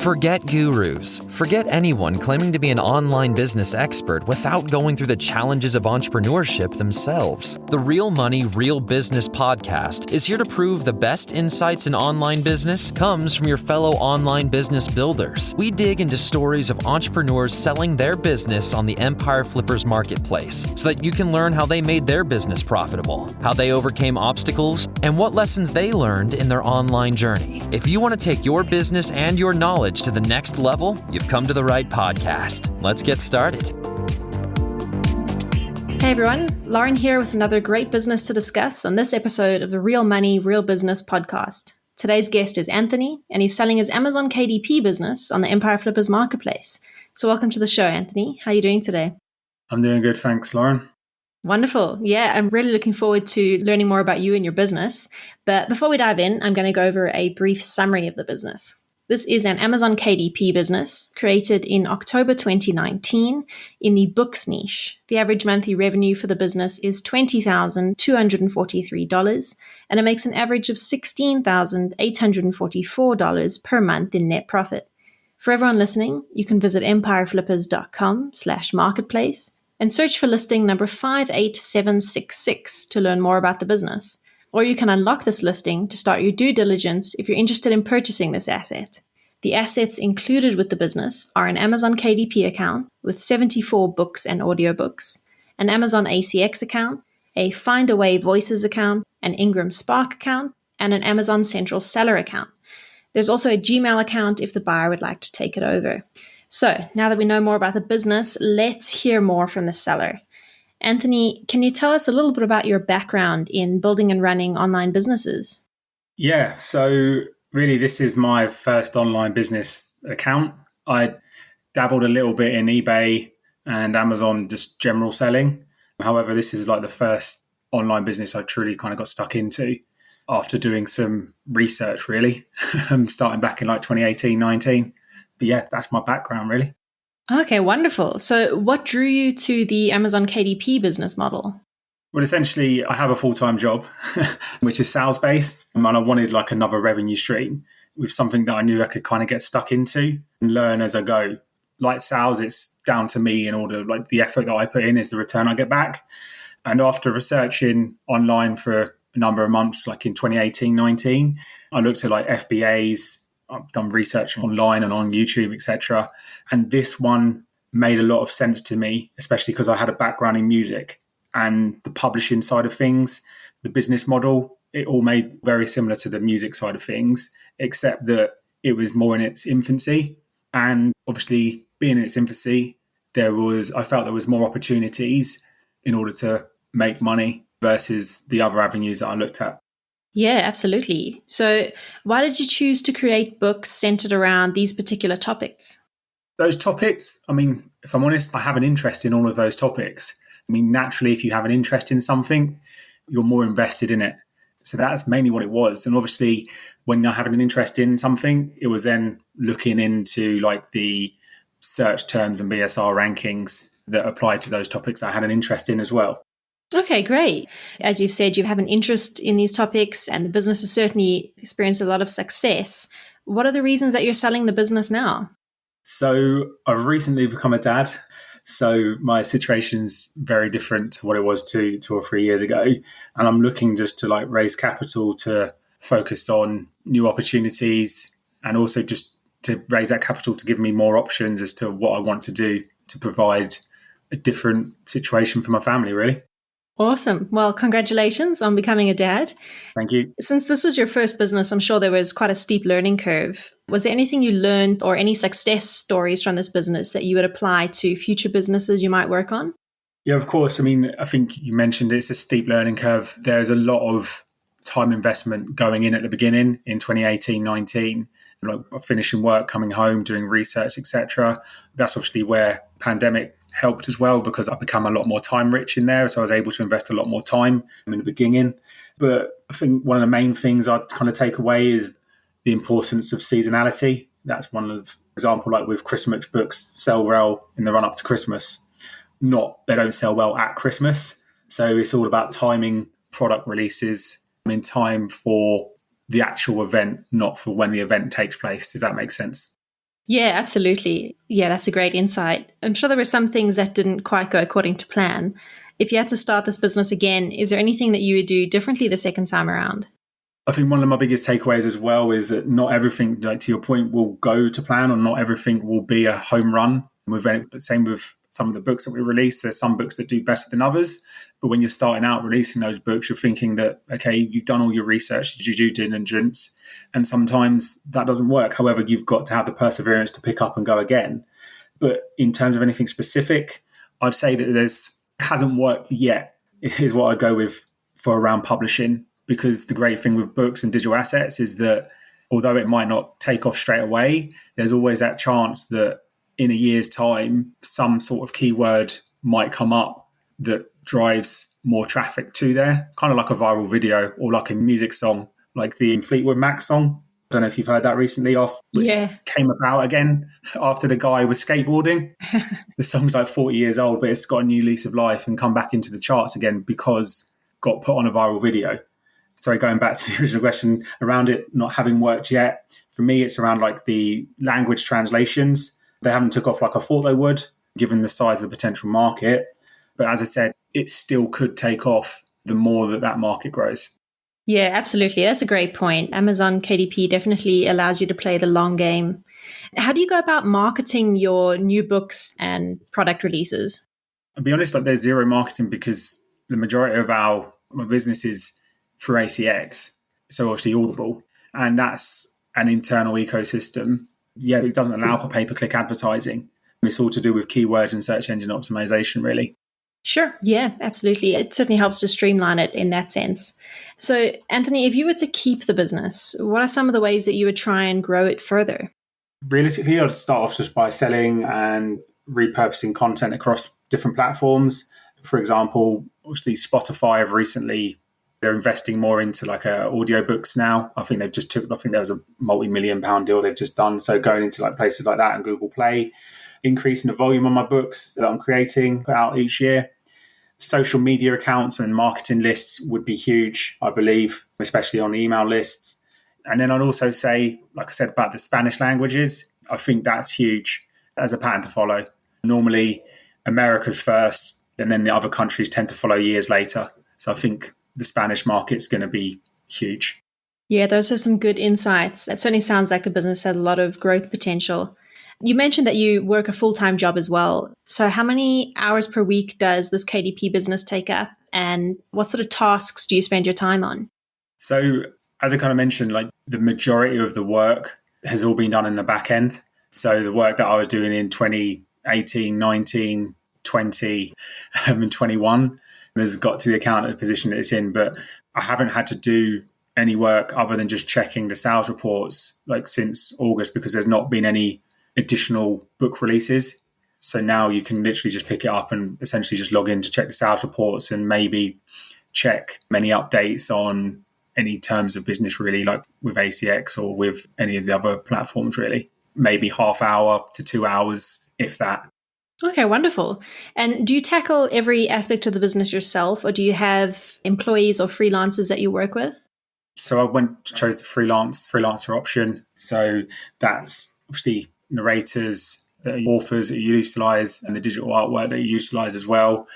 Forget gurus. Forget anyone claiming to be an online business expert without going through the challenges of entrepreneurship themselves. The Real Money, Real Business podcast is here to prove the best insights in online business comes from your fellow online business builders. We dig into stories of entrepreneurs selling their business on the Empire Flippers marketplace so that you can learn how they made their business profitable, how they overcame obstacles, and what lessons they learned in their online journey. If you want to take your business and your knowledge to the next level, you've come to the right podcast. Let's get started. Hey everyone, Lauren here with another great business to discuss on this episode of the Real Money, Real Business podcast. Today's guest is Anthony, and he's selling his Amazon KDP business on the Empire Flippers marketplace. So welcome to the show, Anthony. How are you doing today? I'm doing good, thanks, Lauren. Wonderful. Yeah, I'm really looking forward to learning more about you and your business. But before we dive in, I'm going to go over a brief summary of the business. This is an Amazon KDP business created in October 2019 in the books niche. The average monthly revenue for the business is $20,243, and it makes an average of $16,844 per month in net profit. For everyone listening, you can visit empireflippers.com/marketplace and search for listing number 58766 to learn more about the business. Or you can unlock this listing to start your due diligence if you're interested in purchasing this asset. The assets included with the business are an Amazon KDP account with 74 books and audiobooks, an Amazon ACX account, a Find Away Voices account, an Ingram Spark account, and an Amazon Central Seller account. There's also a Gmail account if the buyer would like to take it over. So now that we know more about the business, let's hear more from the seller. Anthony, can you tell us a little bit about your background in building and running online businesses? Yeah, so really this is my first online business account. I dabbled a little bit in eBay and Amazon, just general selling. However, this is like the first online business I truly kind of got stuck into after doing some research, really. Starting back in like 2018, 19. But yeah, that's my background, really. Okay, wonderful. So what drew you to the Amazon KDP business model? Well, essentially, I have a full-time job, which is sales-based, and I wanted like another revenue stream with something that I knew I could kind of get stuck into and learn as I go. Like sales, it's down to me in order, like the effort that I put in is the return I get back. And after researching online for a number of months, like in 2018, 19, I looked at like FBAs, I've done research online and on YouTube, etc. And this one made a lot of sense to me, especially because I had a background in music and the publishing side of things, the business model. It all made very similar to the music side of things, except that it was more in its infancy. And obviously, being in its infancy, I felt there was more opportunities in order to make money versus the other avenues that I looked at. Yeah, absolutely. So why did you choose to create books centered around these particular topics? Those topics, I mean, if I'm honest, I have an interest in all of those topics. I mean, naturally, if you have an interest in something, you're more invested in it. So that's mainly what it was. And obviously, when I had an interest in something, it was then looking into like the search terms and BSR rankings that applied to those topics I had an interest in as well. Okay, great. As you've said, you have an interest in these topics and the business has certainly experienced a lot of success. What are the reasons that you're selling the business now? So I've recently become a dad. So my situation's very different to what it was 2 or 3 years ago. And I'm looking just to like raise capital to focus on new opportunities and also just to raise that capital to give me more options as to what I want to do to provide a different situation for my family, really. Awesome. Well, congratulations on becoming a dad. Thank you. Since this was your first business, I'm sure there was quite a steep learning curve. Was there anything you learned or any success stories from this business that you would apply to future businesses you might work on? Yeah, of course. I mean, I think you mentioned it's a steep learning curve. There's a lot of time investment going in at the beginning in 2018, 19. Like finishing work, coming home, doing research, etc. That's obviously where pandemic helped as well because I've become a lot more time rich in there. So I was able to invest a lot more time in the beginning. But I think one of the main things I'd kind of take away is the importance of seasonality. That's one of, for example, like with Christmas books sell well in the run up to Christmas. They don't sell well at Christmas. So it's all about timing product releases in time for the actual event, not for when the event takes place, if that makes sense. Yeah, absolutely. Yeah, that's a great insight. I'm sure there were some things that didn't quite go according to plan. If you had to start this business again, is there anything that you would do differently the second time around? I think one of my biggest takeaways as well is that not everything, like to your point, will go to plan, or not everything will be a home run. Same with some of the books that we release. There's some books that do better than others. But when you're starting out releasing those books, you're thinking that, okay, you've done all your research, your due diligence, and sometimes that doesn't work. However, you've got to have the perseverance to pick up and go again. But in terms of anything specific, I'd say that hasn't worked yet, is what I'd go with for around publishing. Because the great thing with books and digital assets is that although it might not take off straight away, there's always that chance that in a year's time, some sort of keyword might come up that drives more traffic to there, kind of like a viral video or like a music song, like the Fleetwood Mac song. I don't know if you've heard that recently which came about again after the guy was skateboarding. The song's like 40 years old, but it's got a new lease of life and come back into the charts again because got put on a viral video. Sorry, going back to the original question around it not having worked yet, for me, it's around like the language translations. They haven't took off like I thought they would, given the size of the potential market. But as I said, it still could take off the more that market grows. Yeah, absolutely. That's a great point. Amazon KDP definitely allows you to play the long game. How do you go about marketing your new books and product releases? I'll be honest, like there's zero marketing because the majority of my business is through ACX, so obviously Audible, and that's an internal ecosystem. Yeah, it doesn't allow for pay-per-click advertising. It's all to do with keywords and search engine optimization, really. Sure. Yeah, absolutely. It certainly helps to streamline it in that sense. So, Anthony, if you were to keep the business, what are some of the ways that you would try and grow it further? Realistically, I'd start off just by selling and repurposing content across different platforms. For example, obviously Spotify have recently, they're investing more into like audiobooks now. I think there was a multi-million-pound deal they've just done. So going into like places like that and Google Play, increasing the volume on my books that I'm creating, put out each year. Social media accounts and marketing lists would be huge, I believe, especially on email lists. And then I'd also say, like I said, about the Spanish languages, I think that's huge as a pattern to follow. Normally, America's first, and then the other countries tend to follow years later. So I think the Spanish market's going to be huge. Yeah, those are some good insights. It certainly sounds like the business had a lot of growth potential. You mentioned that you work a full-time job as well. So how many hours per week does this KDP business take up? And what sort of tasks do you spend your time on? So as I kind of mentioned, like the majority of the work has all been done in the back end. So the work that I was doing in 2018, 19, 20, and 21 has got to the account at the position that it's in. But I haven't had to do any work other than just checking the sales reports like since August because there's not been any additional book releases. So now you can literally just pick it up and essentially just log in to check the sales reports and maybe check any updates on any terms of business, really, like with ACX or with any of the other platforms, really. Maybe half hour to 2 hours, if that. Okay, wonderful. And do you tackle every aspect of the business yourself, or do you have employees or freelancers that you work with? So I chose the freelancer option. So that's obviously narrators, the authors that you utilize, and the digital artwork that you utilize as well.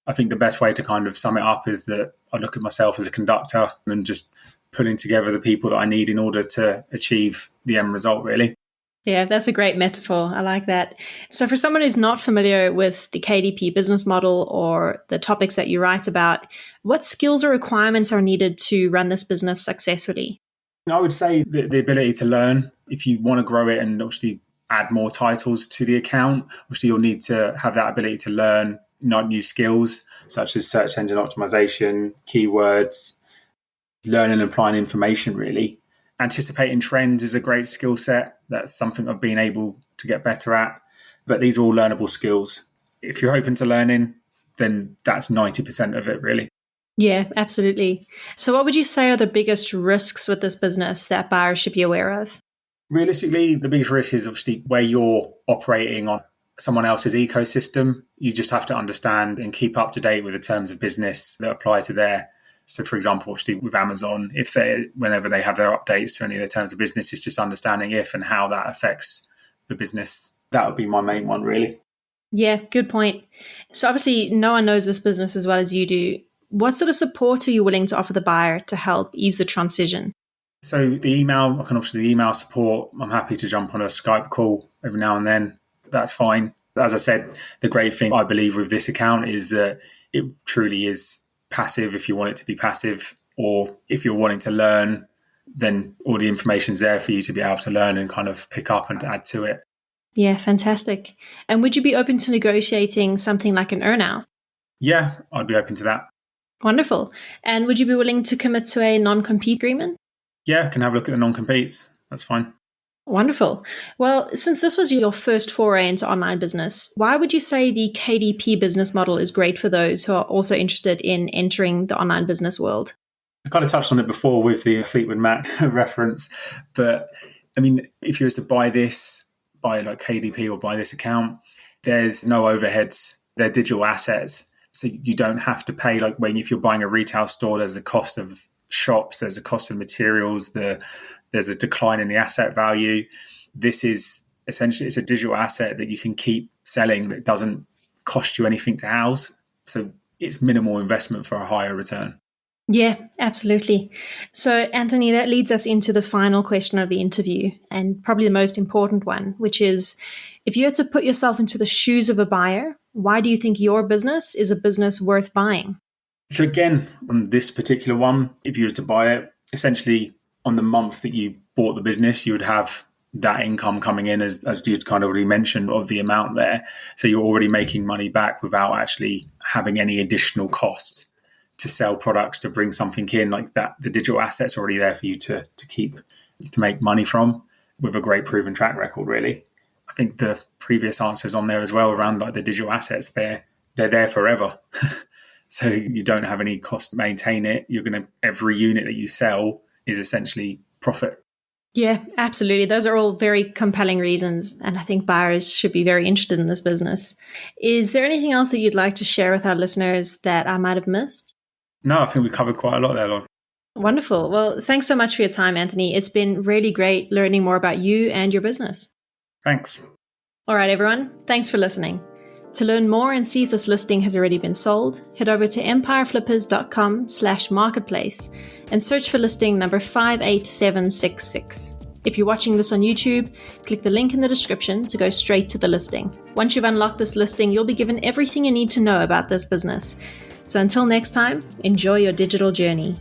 I think the best way to kind of sum it up is that I look at myself as a conductor and just putting together the people that I need in order to achieve the end result, really. Yeah, that's a great metaphor. I like that. So for someone who's not familiar with the KDP business model or the topics that you write about, what skills or requirements are needed to run this business successfully? I would say the ability to learn. If you want to grow it and obviously add more titles to the account, obviously you'll need to have that ability to learn new skills such as search engine optimization, keywords, learning and applying information, really. Anticipating trends is a great skill set. That's something I've been able to get better at. But these are all learnable skills. If you're open to learning, then that's 90% of it, really. Yeah, absolutely. So what would you say are the biggest risks with this business that buyers should be aware of? Realistically, the biggest risk is obviously where you're operating on someone else's ecosystem. You just have to understand and keep up to date with the terms of business that apply to there. So, for example, obviously with Amazon, whenever they have their updates to any of their terms of business, it's just understanding if and how that affects the business. That would be my main one, really. Yeah, good point. So obviously no one knows this business as well as you do. What sort of support are you willing to offer the buyer to help ease the transition? So the email, I can offer the email support. I'm happy to jump on a Skype call every now and then. That's fine. As I said, the great thing I believe with this account is that it truly is passive if you want it to be passive, or if you're wanting to learn, then all the information's there for you to be able to learn and kind of pick up and add to it. Yeah, fantastic. And would you be open to negotiating something like an earn-out? Yeah, I'd be open to that. Wonderful. And would you be willing to commit to a non-compete agreement? Yeah, I can have a look at the non-competes. That's fine. Wonderful. Well, since this was your first foray into online business, why would you say the KDP business model is great for those who are also interested in entering the online business world? I kind of touched on it before with the Fleetwood Mac reference, but I mean, if you were to buy like KDP or buy this account, there's no overheads. They're digital assets. So you don't have to pay, like if you're buying a retail store, there's the cost of shops, there's the cost of materials, there's a decline in the asset value. This is essentially, it's a digital asset that you can keep selling that doesn't cost you anything to house. So it's minimal investment for a higher return. Yeah, absolutely. So, Anthony, that leads us into the final question of the interview, and probably the most important one, which is, if you had to put yourself into the shoes of a buyer, why do you think your business is a business worth buying? So again, on this particular one, if you were to buy it, essentially on the month that you bought the business, you would have that income coming in, as you'd kind of already mentioned, of the amount there. So you're already making money back without actually having any additional costs to sell products, to bring something in like that. The digital assets are already there for you to make money from, with a great proven track record, really. I think the previous answers on there as well around like the digital assets, they're there forever. So you don't have any cost to maintain it. Every unit that you sell is essentially profit. Yeah, absolutely. Those are all very compelling reasons. And I think buyers should be very interested in this business. Is there anything else that you'd like to share with our listeners that I might have missed? No, I think we covered quite a lot there, Lauren. Wonderful. Well, thanks so much for your time, Anthony. It's been really great learning more about you and your business. Thanks. All right, everyone. Thanks for listening. To learn more and see if this listing has already been sold, head over to empireflippers.com/marketplace and search for listing number 58766. If you're watching this on YouTube, click the link in the description to go straight to the listing. Once you've unlocked this listing, you'll be given everything you need to know about this business. So until next time, enjoy your digital journey.